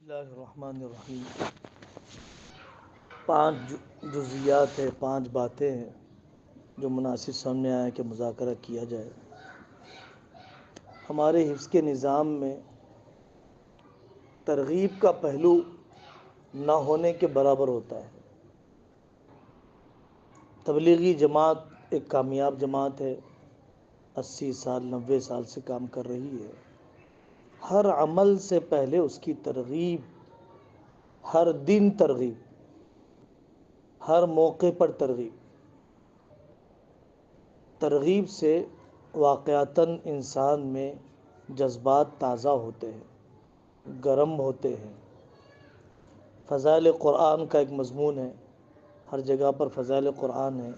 اللہ الرحمن الرحیم۔ 5 جزیات ہیں، 5 باتیں ہیں جو مناسب سامنے آیا کہ مذاکرہ کیا جائے۔ ہمارے حفظ کے نظام میں ترغیب کا پہلو نہ ہونے کے برابر ہوتا ہے۔ تبلیغی جماعت ایک کامیاب جماعت ہے، 80 سال 90 سال سے کام کر رہی ہے۔ ہر عمل سے پہلے اس کی ترغیب، ہر دن ترغیب، ہر موقع پر ترغیب سے واقعتاً انسان میں جذبات تازہ ہوتے ہیں، گرم ہوتے ہیں۔ فضائل قرآن کا ایک مضمون ہے، ہر جگہ پر فضائل قرآن ہے۔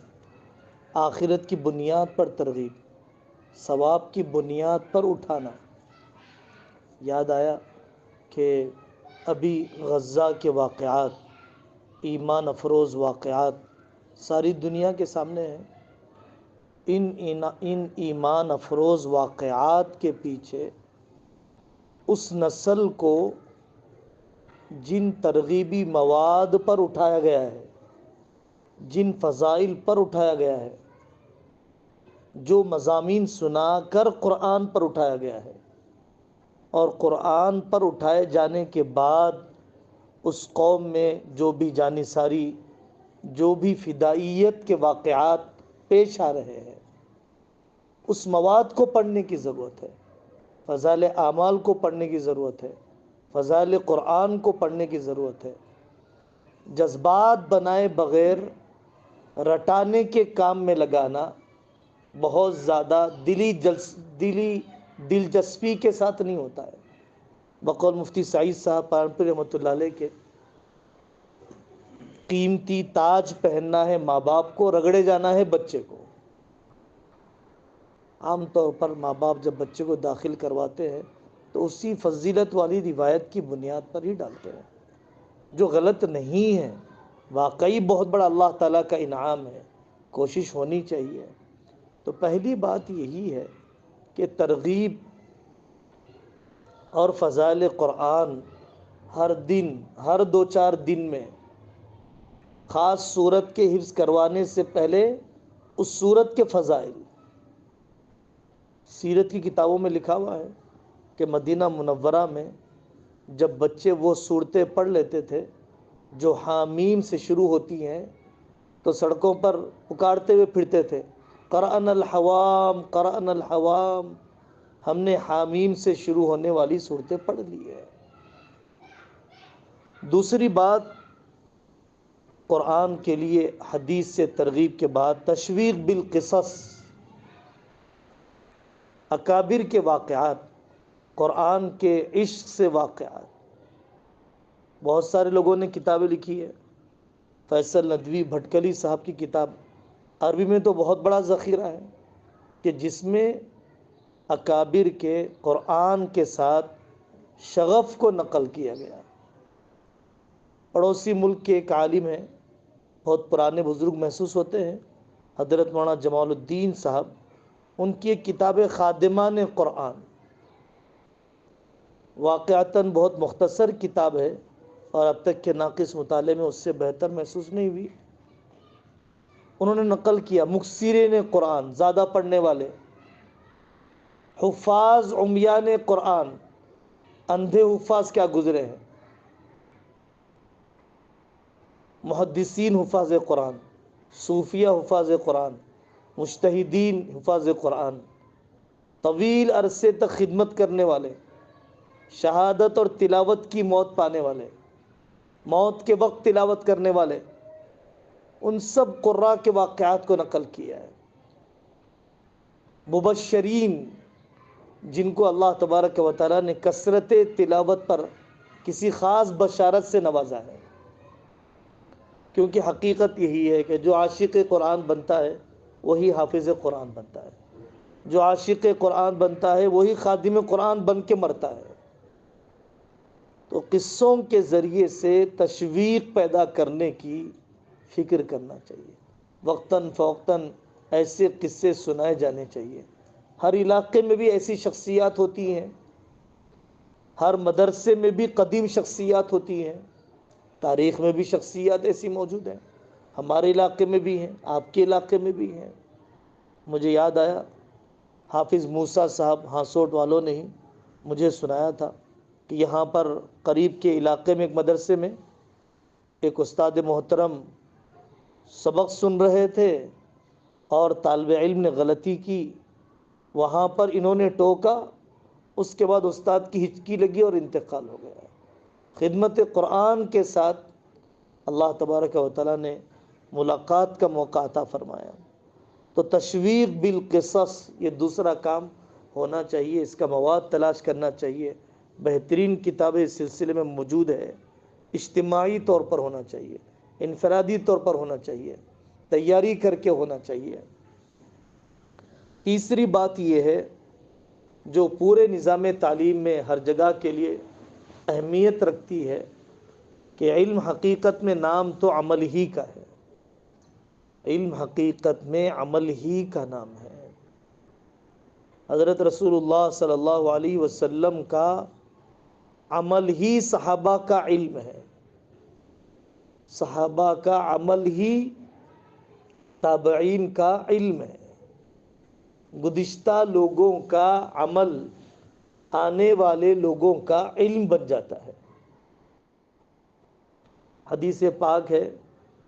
آخرت کی بنیاد پر ترغیب، ثواب کی بنیاد پر اٹھانا۔ یاد آیا کہ ابھی غزہ کے واقعات، ایمان افروز واقعات ساری دنیا کے سامنے ہیں۔ ان ایمان افروز واقعات کے پیچھے اس نسل کو جن ترغیبی مواد پر اٹھایا گیا ہے، جن فضائل پر اٹھایا گیا ہے، جو مضامین سنا کر قرآن پر اٹھایا گیا ہے، اور قرآن پر اٹھائے جانے کے بعد اس قوم میں جو بھی جانثاری، جو بھی فدائیت کے واقعات پیش آ رہے ہیں، اس مواد کو پڑھنے کی ضرورت ہے۔ فضائل اعمال کو پڑھنے کی ضرورت ہے، فضائل قرآن کو پڑھنے کی ضرورت ہے۔ جذبات بنائے بغیر رٹانے کے کام میں لگانا بہت زیادہ دلی دلچسپی کے ساتھ نہیں ہوتا ہے۔ بقول مفتی سعید صاحب پالنپور رحمۃ اللہ علیہ کے، قیمتی تاج پہننا ہے ماں باپ کو، رگڑے جانا ہے بچے کو۔ عام طور پر ماں باپ جب بچے کو داخل کرواتے ہیں تو اسی فضیلت والی روایت کی بنیاد پر ہی ڈالتے ہیں، جو غلط نہیں ہے، واقعی بہت بڑا اللہ تعالیٰ کا انعام ہے، کوشش ہونی چاہیے۔ تو پہلی بات یہی ہے کہ ترغیب اور فضائل قرآن ہر دن، ہر 2-4 دن میں خاص صورت کے حفظ کروانے سے پہلے اس صورت کے فضائل، سیرت کی کتابوں میں لکھا ہوا ہے کہ مدینہ منورہ میں جب بچے وہ صورتیں پڑھ لیتے تھے جو حامیم سے شروع ہوتی ہیں تو سڑکوں پر پکارتے ہوئے پھرتے تھے، قرأنا الحوام قرأنا الحوام، ہم نے حامیم سے شروع ہونے والی صورتیں پڑھ لی ہے۔ دوسری بات، قرآن کے لیے حدیث سے ترغیب کے بعد تشویق بالقصص، اکابر کے واقعات، قرآن کے عشق سے واقعات۔ بہت سارے لوگوں نے کتابیں لکھی ہے، فیصل ندوی بھٹکلی صاحب کی کتاب عربی میں تو بہت بڑا ذخیرہ ہے کہ جس میں اکابر کے قرآن کے ساتھ شغف کو نقل کیا گیا۔ پڑوسی ملک کے ایک عالم ہیں، بہت پرانے بزرگ محسوس ہوتے ہیں، حضرت مولانا جمال الدین صاحب، ان کی ایک کتاب خادمان قرآن، واقعتاً بہت مختصر کتاب ہے اور اب تک کے ناقص مطالعے میں اس سے بہتر محسوس نہیں ہوئی۔ انہوں نے نقل کیا مکثرین قرآن، زیادہ پڑھنے والے، حفاظ عمیان قرآن، اندھے حفاظ کیا گزرے ہیں، محدثین حفاظ قرآن، صوفیہ حفاظ قرآن، مجتہدین حفاظ قرآن، طویل عرصے تک خدمت کرنے والے، شہادت اور تلاوت کی موت پانے والے، موت کے وقت تلاوت کرنے والے، ان سب قراء کے واقعات کو نقل کیا ہے۔ مبشرین، جن کو اللہ تبارک و تعالیٰ نے کثرت تلاوت پر کسی خاص بشارت سے نوازا ہے، کیونکہ حقیقت یہی ہے کہ جو عاشق قرآن بنتا ہے وہی حافظ قرآن بنتا ہے، جو عاشق قرآن بنتا ہے وہی خادم قرآن بن کے مرتا ہے۔ تو قصوں کے ذریعے سے تشویق پیدا کرنے کی فکر کرنا چاہیے، وقتاً فوقتاً ایسے قصے سنائے جانے چاہیے۔ ہر علاقے میں بھی ایسی شخصیات ہوتی ہیں، ہر مدرسے میں بھی قدیم شخصیات ہوتی ہیں، تاریخ میں بھی شخصیات ایسی موجود ہیں، ہمارے علاقے میں بھی ہیں، آپ کے علاقے میں بھی ہیں۔ مجھے یاد آیا حافظ موسیٰ صاحب ہاسوٹ والوں نے ہی مجھے سنایا تھا کہ یہاں پر قریب کے علاقے میں ایک مدرسے میں ایک استاد محترم سبق سن رہے تھے اور طالب علم نے غلطی کی، وہاں پر انہوں نے ٹوکا، اس کے بعد استاد کی ہچکی لگی اور انتقال ہو گیا۔ خدمت قرآن کے ساتھ اللہ تبارک و تعالیٰ نے ملاقات کا موقع عطا فرمایا۔ تو تشویق بالقصص یہ دوسرا کام ہونا چاہیے، اس کا مواد تلاش کرنا چاہیے۔ بہترین کتابیں اس سلسلے میں موجود ہے، اجتماعی طور پر ہونا چاہیے، انفرادی طور پر ہونا چاہیے، تیاری کر کے ہونا چاہیے۔ تیسری بات یہ ہے جو پورے نظام تعلیم میں ہر جگہ کے لیے اہمیت رکھتی ہے کہ علم حقیقت میں نام تو عمل ہی کا ہے، علم حقیقت میں عمل ہی کا نام ہے۔ حضرت رسول اللہ صلی اللہ علیہ وسلم کا عمل ہی صحابہ کا علم ہے، صحابہ کا عمل ہی تابعین کا علم ہے، گزشتہ لوگوں کا عمل آنے والے لوگوں کا علم بن جاتا ہے۔ حدیث پاک ہے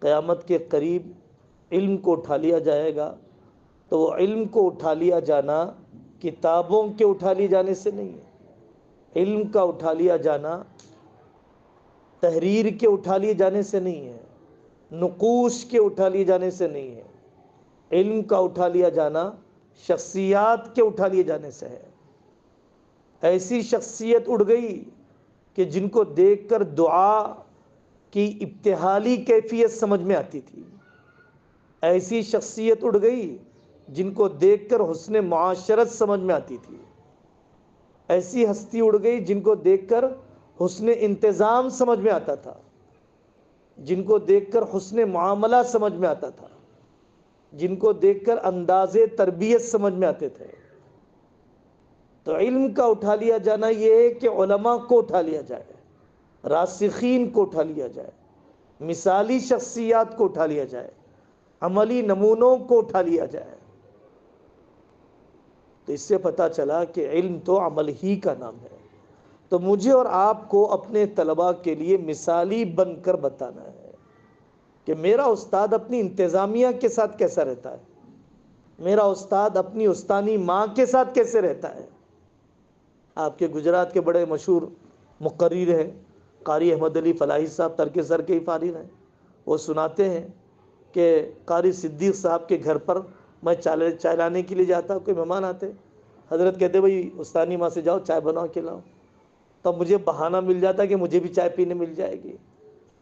قیامت کے قریب علم کو اٹھا لیا جائے گا، تو وہ علم کو اٹھا لیا جانا کتابوں کے اٹھا لیے جانے سے نہیں ہے، علم کا اٹھا لیا جانا تحریر کے اٹھا لیے جانے سے نہیں ہے، نقوش کے اٹھا لیے جانے سے نہیں ہے، علم کا اٹھا لیا جانا شخصیات کے اٹھا لیے جانے سے ہے۔ ایسی شخصیت اٹھ گئی کہ جن کو دیکھ کر دعا کی ابتحالی کیفیت سمجھ میں آتی تھی، ایسی شخصیت اٹھ گئی جن کو دیکھ کر حسن معاشرت سمجھ میں آتی تھی، ایسی ہستی اٹھ گئی جن کو دیکھ کر حسن انتظام سمجھ میں آتا تھا، جن کو دیکھ کر حسن معاملہ سمجھ میں آتا تھا، جن کو دیکھ کر انداز تربیت سمجھ میں آتے تھے۔ تو علم کا اٹھا لیا جانا یہ ہے کہ علماء کو اٹھا لیا جائے، راسخین کو اٹھا لیا جائے، مثالی شخصیات کو اٹھا لیا جائے، عملی نمونوں کو اٹھا لیا جائے۔ تو اس سے پتہ چلا کہ علم تو عمل ہی کا نام ہے۔ تو مجھے اور آپ کو اپنے طلباء کے لیے مثالی بن کر بتانا ہے کہ میرا استاد اپنی انتظامیہ کے ساتھ کیسا رہتا ہے، میرا استاد اپنی استانی ماں کے ساتھ کیسے رہتا ہے۔ آپ کے گجرات کے بڑے مشہور مقرر ہیں قاری احمد علی فلاحی صاحب، ترک سر کے ہی فارغ ہیں، وہ سناتے ہیں کہ قاری صدیق صاحب کے گھر پر میں چائے لانے کے لیے جاتا، کوئی مہمان آتے، حضرت کہتے بھائی استانی ماں سے جاؤ چائے بنا کے لاؤ، تب مجھے بہانہ مل جاتا کہ مجھے بھی چائے پینے مل جائے گی۔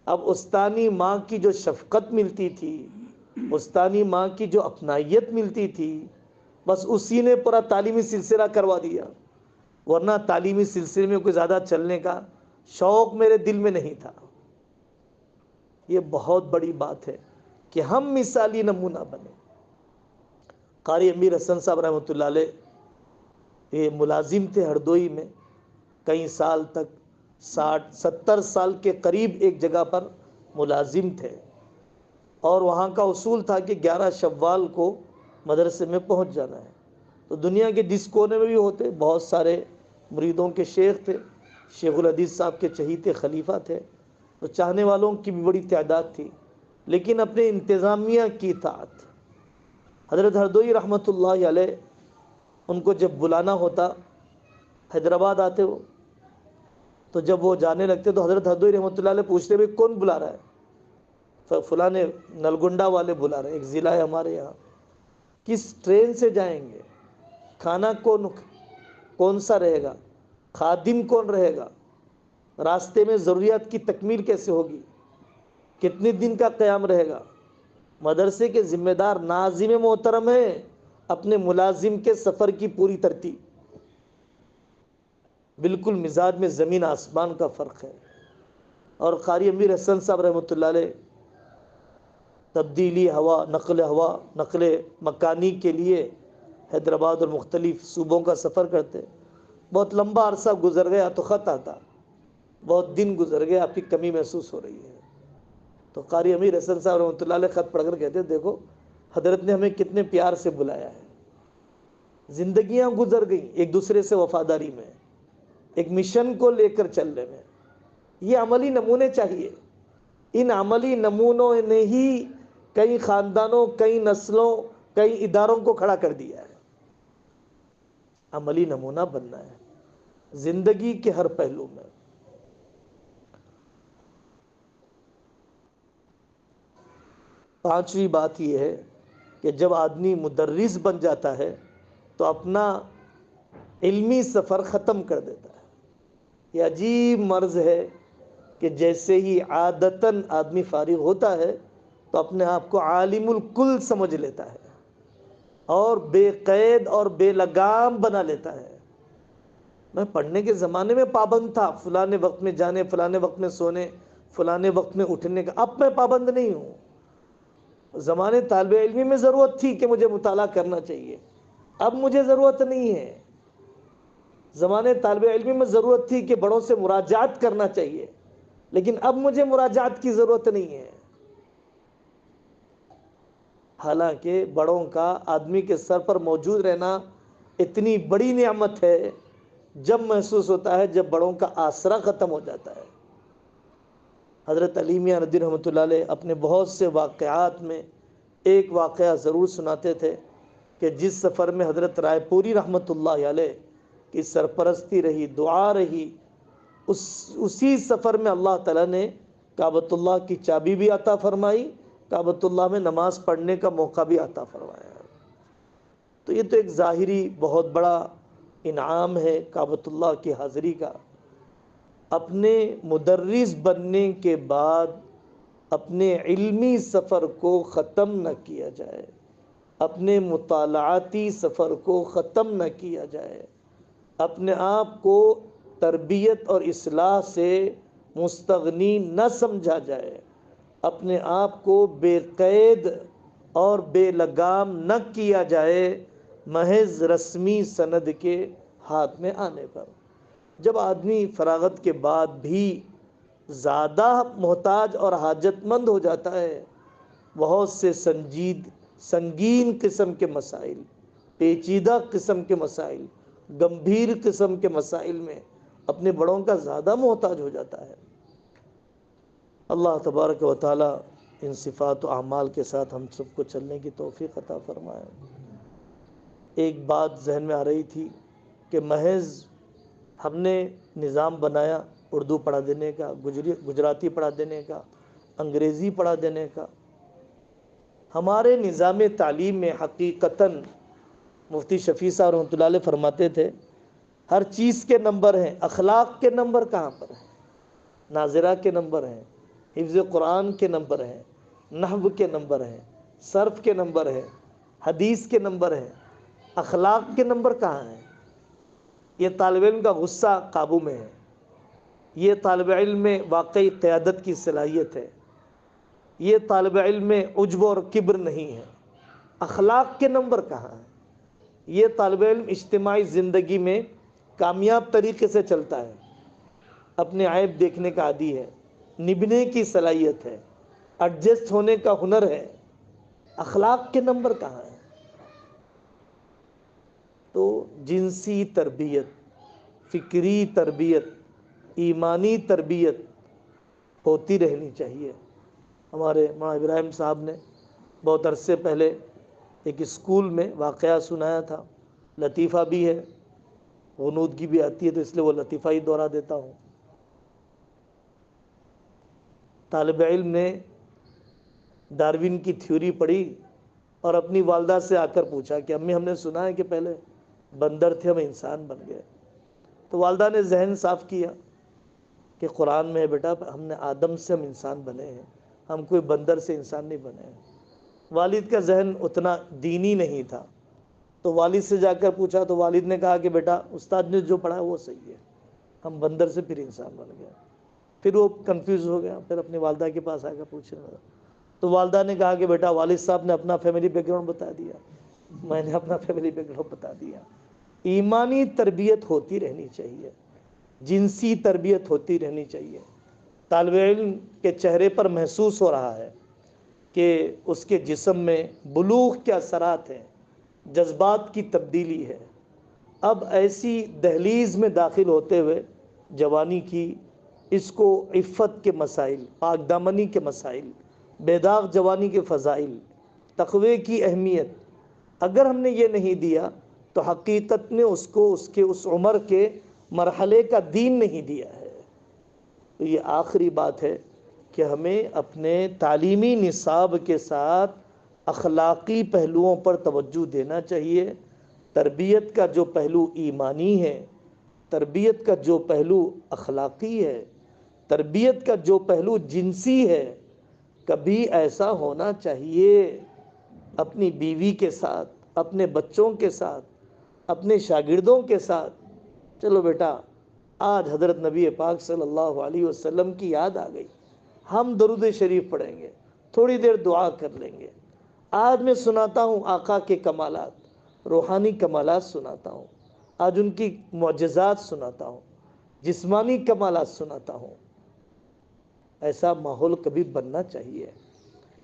اب استانی ماں کی جو شفقت ملتی تھی، استانی ماں کی جو اپنائیت ملتی تھی، بس اسی نے پورا تعلیمی سلسلہ کروا دیا، ورنہ تعلیمی سلسلے میں کوئی زیادہ چلنے کا شوق میرے دل میں نہیں تھا۔ یہ بہت بڑی بات ہے کہ ہم مثالی نمونہ بنیں۔ قاری امیر حسن صاحب رحمۃ اللہ علیہ یہ ملازم تھے ہردوئی میں، کئی سال تک 60-70 سال کے قریب ایک جگہ پر ملازم تھے، اور وہاں کا اصول تھا کہ 11 شوال کو مدرسے میں پہنچ جانا ہے۔ تو دنیا کے جس کونے میں بھی ہوتے، بہت سارے مریدوں کے شیخ تھے، شیخ الحدیث صاحب کے چہیتے خلیفہ تھے، تو چاہنے والوں کی بھی بڑی تعداد تھی، لیکن اپنے انتظامیہ کی اطاعت۔ حضرت ہردوئی رحمۃ اللہ علیہ ان کو جب بلانا ہوتا، حیدرآباد آتے ہو، تو جب وہ جانے لگتے تو حضرت ہردوئی رحمۃ اللہ علیہ پوچھتے بھی کون بلا رہا ہے؟ فلاں نلگنڈا والے بلا رہے ہیں، ایک ضلع ہے ہمارے یہاں، کس ٹرین سے جائیں گے، کھانا کون سا رہے گا، خادم کون رہے گا، راستے میں ضروریات کی تکمیل کیسے ہوگی، کتنے دن کا قیام رہے گا۔ مدرسے کے ذمہ دار ناظم محترم ہے، اپنے ملازم کے سفر کی پوری ترتیب، بالکل مزاج میں زمین آسمان کا فرق ہے۔ اور قاری امیر حسن صاحب رحمۃ اللہ علیہ تبدیلی ہوا، نقل مکانی کے لیے حیدرآباد اور مختلف صوبوں کا سفر کرتے، بہت لمبا عرصہ گزر گیا تو خط آتا، بہت دن گزر گئے آپ کی کمی محسوس ہو رہی ہے، تو قاری امیر حسن صاحب رحمۃ اللہ علیہ خط پڑھ کر کہتے دیکھو حضرت نے ہمیں کتنے پیار سے بلایا ہے، زندگیاں گزر گئیں ایک دوسرے سے وفاداری میں، ایک مشن کو لے کر چلنے میں، یہ عملی نمونے چاہیے۔ ان عملی نمونوں نے ہی کئی خاندانوں، کئی نسلوں، کئی اداروں کو کھڑا کر دیا ہے۔ عملی نمونہ بننا ہے زندگی کے ہر پہلو میں۔ پانچویں بات یہ ہے کہ جب آدمی مدرس بن جاتا ہے تو اپنا علمی سفر ختم کر دیتا ہے۔ یہ عجیب مرض ہے کہ جیسے ہی عادتاً آدمی فارغ ہوتا ہے تو اپنے آپ کو عالم الکل سمجھ لیتا ہے اور بے قید اور بے لگام بنا لیتا ہے۔ میں پڑھنے کے زمانے میں پابند تھا، فلانے وقت میں جانے، فلانے وقت میں سونے، فلانے وقت میں اٹھنے کا، اب میں پابند نہیں ہوں۔ زمانے طالب علمی میں ضرورت تھی کہ مجھے مطالعہ کرنا چاہیے، اب مجھے ضرورت نہیں ہے۔ زمانے طالب علمی میں ضرورت تھی کہ بڑوں سے مراجعات کرنا چاہیے، لیکن اب مجھے مراجعات کی ضرورت نہیں ہے۔ حالانکہ بڑوں کا آدمی کے سر پر موجود رہنا اتنی بڑی نعمت ہے، جب محسوس ہوتا ہے جب بڑوں کا آسرا ختم ہو جاتا ہے۔ حضرت علی میاں ندوی رحمۃ اللہ علیہ اپنے بہت سے واقعات میں ایک واقعہ ضرور سناتے تھے کہ جس سفر میں حضرت رائے پوری رحمۃ اللہ علیہ کی سرپرستی رہی، دعا رہی، اسی سفر میں اللہ تعالیٰ نے کعبۃ اللہ کی چابی بھی عطا فرمائی، کعبۃ اللہ میں نماز پڑھنے کا موقع بھی عطا فرمایا۔ تو یہ تو ایک ظاہری بہت بڑا انعام ہے کعبۃ اللہ کی حاضری کا۔ اپنے مدرس بننے کے بعد اپنے علمی سفر کو ختم نہ کیا جائے، اپنے مطالعاتی سفر کو ختم نہ کیا جائے، اپنے آپ کو تربیت اور اصلاح سے مستغنی نہ سمجھا جائے، اپنے آپ کو بے قید اور بے لگام نہ کیا جائے محض رسمی سند کے ہاتھ میں آنے پر۔ جب آدمی فراغت کے بعد بھی زیادہ محتاج اور حاجت مند ہو جاتا ہے، بہت سے سنگین قسم کے مسائل، پیچیدہ قسم کے مسائل، گمبھیر قسم کے مسائل میں اپنے بڑوں کا زیادہ محتاج ہو جاتا ہے۔ اللہ تبارک و تعالی ان صفات و اعمال کے ساتھ ہم سب کو چلنے کی توفیق عطا فرمائے۔ ایک بات ذہن میں آ رہی تھی کہ محض ہم نے نظام بنایا اردو پڑھا دینے کا، گجراتی پڑھا دینے کا، انگریزی پڑھا دینے کا۔ ہمارے نظام تعلیم میں حقیقتاً مفتی شفیع صاحب رحمۃ اللہ علیہ فرماتے تھے ہر چیز کے نمبر ہیں، اخلاق کے نمبر کہاں پر ہیں؟ ناظرہ کے نمبر ہیں، حفظ قرآن کے نمبر ہیں، نحو کے نمبر ہیں، صرف کے نمبر ہیں، حدیث کے نمبر ہیں، اخلاق کے نمبر کہاں ہیں؟ یہ طالب علم کا غصہ قابو میں ہے، یہ طالب علم میں واقعی قیادت کی صلاحیت ہے، یہ طالب علم میں عجب اور کبر نہیں ہے۔ اخلاق کے نمبر کہاں ہیں؟ یہ طالب علم اجتماعی زندگی میں کامیاب طریقے سے چلتا ہے، اپنے عیب دیکھنے کا عادی ہے، نبھنے کی صلاحیت ہے، ایڈجسٹ ہونے کا ہنر ہے۔ اخلاق کے نمبر کہاں ہیں؟ تو جنسی تربیت، فکری تربیت، ایمانی تربیت ہوتی رہنی چاہیے۔ ہمارے مولانا ابراہیم صاحب نے بہت عرصے پہلے ایک اسکول میں واقعہ سنایا تھا، لطیفہ بھی ہے، غنودگی بھی آتی ہے تو اس لیے وہ لطیفہ ہی دہرا دیتا ہوں۔ طالب علم نے ڈارون کی تھیوری پڑھی اور اپنی والدہ سے آ کر پوچھا کہ امی ہم نے سنا ہے کہ پہلے بندر تھے ہم انسان بن گئے۔ تو والدہ نے ذہن صاف کیا کہ قرآن میں ہے بیٹا ہم نے آدم سے ہم انسان بنے ہیں، ہم کوئی بندر سے انسان نہیں بنے ہیں۔ والد کا ذہن اتنا دینی نہیں تھا تو والد سے جا کر پوچھا تو والد نے کہا کہ بیٹا استاد نے جو پڑھا وہ صحیح ہے، ہم بندر سے پھر انسان بن گئے۔ پھر وہ کنفیوز ہو گیا، پھر اپنی والدہ کے پاس آ کر پوچھنے لگا تو والدہ نے کہا کہ بیٹا والد صاحب نے اپنا فیملی بیک گراؤنڈ بتا دیا، میں نے اپنا فیملی بیک گراؤنڈ بتا دیا۔ ایمانی تربیت ہوتی رہنی چاہیے، جنسی تربیت ہوتی رہنی چاہیے۔ طالب علم کے چہرے پر محسوس ہو رہا ہے کہ اس کے جسم میں بلوغ کے اثرات ہیں، جذبات کی تبدیلی ہے۔ اب ایسی دہلیز میں داخل ہوتے ہوئے جوانی کی، اس کو عفت کے مسائل، پاک دامنی کے مسائل، بیداغ جوانی کے فضائل، تقوی کی اہمیت، اگر ہم نے یہ نہیں دیا تو حقیقت میں اس کو اس عمر کے مرحلے کا دین نہیں دیا ہے۔ تو یہ آخری بات ہے کہ ہمیں اپنے تعلیمی نصاب کے ساتھ اخلاقی پہلوؤں پر توجہ دینا چاہیے۔ تربیت کا جو پہلو ایمانی ہے، تربیت کا جو پہلو اخلاقی ہے، تربیت کا جو پہلو جنسی ہے، کبھی ایسا ہونا چاہیے اپنی بیوی کے ساتھ، اپنے بچوں کے ساتھ، اپنے شاگردوں کے ساتھ، چلو بیٹا آج حضرت نبی پاک صلی اللہ علیہ وسلم کی یاد آ گئی، ہم درود شریف پڑھیں گے، تھوڑی دیر دعا کر لیں گے۔ آج میں سناتا ہوں آقا کے کمالات، روحانی کمالات سناتا ہوں، آج ان کی معجزات سناتا ہوں، جسمانی کمالات سناتا ہوں۔ ایسا ماحول کبھی بننا چاہیے۔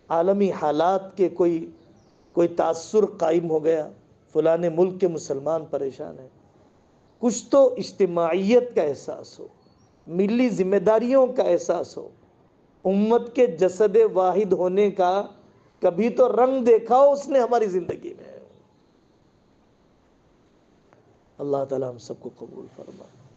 عالمی حالات کے کوئی تاثر قائم ہو گیا، فلاں ملک کے مسلمان پریشان ہیں، کچھ تو اجتماعیت کا احساس ہو، ملی ذمہ داریوں کا احساس ہو، امت کے جسد واحد ہونے کا کبھی تو رنگ دیکھا ہو اس نے ہماری زندگی میں۔ اللہ تعالی ہم سب کو قبول فرمائے۔